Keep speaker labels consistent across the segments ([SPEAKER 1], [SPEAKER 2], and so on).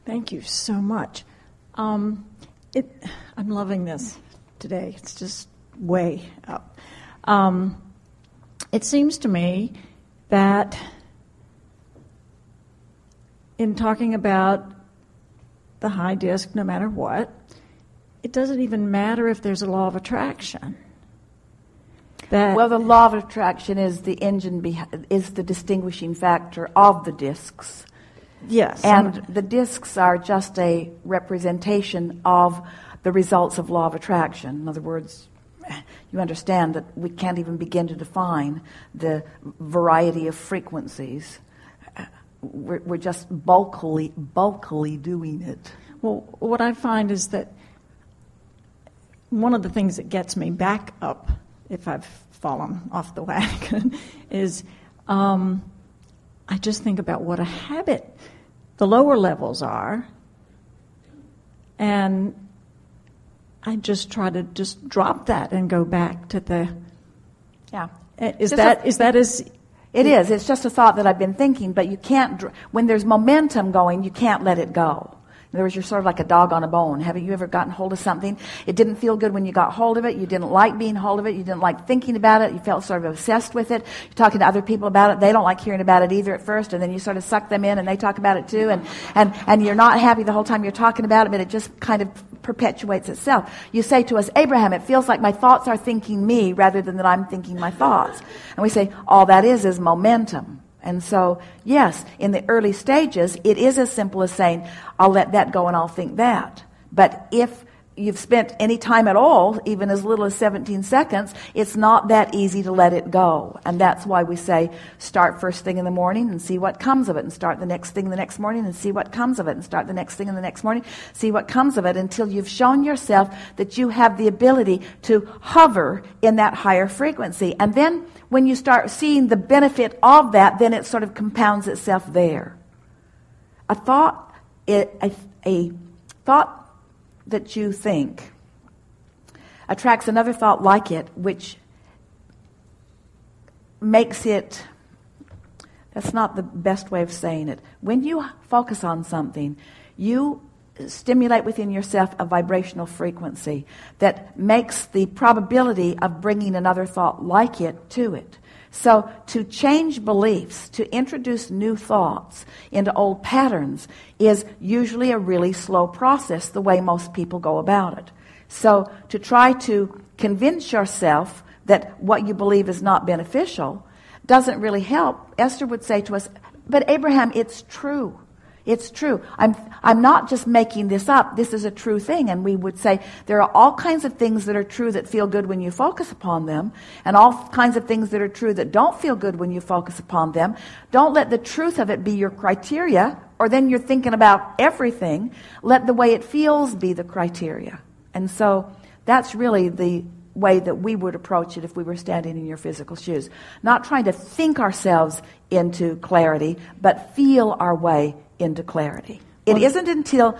[SPEAKER 1] Thank you so much. I'm loving this today. It's just way up. It seems to me that in talking about the high disk, no matter what, it doesn't even matter if there's a law of attraction.
[SPEAKER 2] Well, the law of attraction is the is the distinguishing factor of the disks.
[SPEAKER 1] Yes.
[SPEAKER 2] And the disks are just a representation of the results of law of attraction. In other words, you understand that we can't even begin to define the variety of frequencies. We're just bulkily doing it.
[SPEAKER 1] Well, what I find is that one of the things that gets me back up, if I've fallen off the wagon, is I just think about what a habit the lower levels are, and I just try to just drop that and go back to the...
[SPEAKER 2] Yeah.
[SPEAKER 1] Is that as...
[SPEAKER 2] It is. It's just a thought that I've been thinking, but you can't... When there's momentum going, you can't let it go. In other words, you're sort of like a dog on a bone. Haven't you ever gotten hold of something? It didn't feel good when you got hold of it. You didn't like being hold of it. You didn't like thinking about it. You felt sort of obsessed with it. You're talking to other people about it. They don't like hearing about it either at first, and then you sort of suck them in and they talk about it too, and you're not happy the whole time you're talking about it, but it just kind of perpetuates itself. You say to us, Abraham, it feels like my thoughts are thinking me rather than that I'm thinking my thoughts. And we say, all that is momentum. And so, yes, in the early stages, it is as simple as saying, I'll let that go and I'll think that. But if you've spent any time at all, even as little as 17 seconds, it's not that easy to let it go. And that's why we say, start first thing in the morning and see what comes of it, and start the next thing the next morning and see what comes of it, and start the next thing in the next morning, see what comes of it, until you've shown yourself that you have the ability to hover in that higher frequency. And then when you start seeing the benefit of that, then it sort of compounds itself there. A thought that you think attracts another thought like it, which makes it, that's not the best way of saying it. When you focus on something, you stimulate within yourself a vibrational frequency that makes the probability of bringing another thought like it to it. So to change beliefs, to introduce new thoughts into old patterns is usually a really slow process, the way most people go about it. So to try to convince yourself that what you believe is not beneficial doesn't really help. Esther would say to us, but Abraham, it's true. It's true. I'm not just making this up. This is a true thing. And we would say there are all kinds of things that are true that feel good when you focus upon them, and all kinds of things that are true that don't feel good when you focus upon them. Don't let the truth of it be your criteria, or then you're thinking about everything. Let the way it feels be the criteria. And so that's really the way that we would approach it if we were standing in your physical shoes. Not trying to think ourselves into clarity, but feel our way into clarity. It isn't until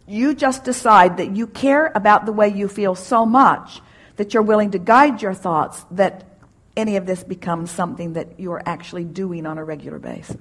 [SPEAKER 2] you just decide that you care about the way you feel so much that you're willing to guide your thoughts that any of this becomes something that you're actually doing on a regular basis.